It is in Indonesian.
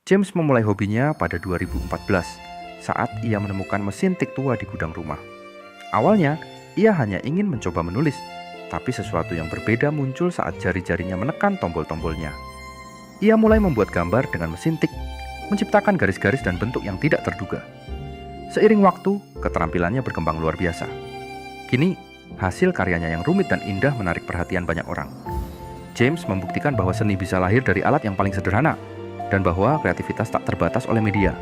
James memulai hobinya pada 2014 saat ia menemukan mesin tik tua di gudang rumah. Awalnya, ia hanya ingin mencoba menulis, tapi sesuatu yang berbeda muncul saat jari-jarinya menekan tombol-tombolnya. Ia mulai membuat gambar dengan mesin tik, menciptakan garis-garis dan bentuk yang tidak terduga. Seiring waktu, keterampilannya berkembang luar biasa. Kini, hasil karyanya yang rumit dan indah menarik perhatian banyak orang. James membuktikan bahwa seni bisa lahir dari alat yang paling sederhana, dan bahwa kreativitas tak terbatas oleh media.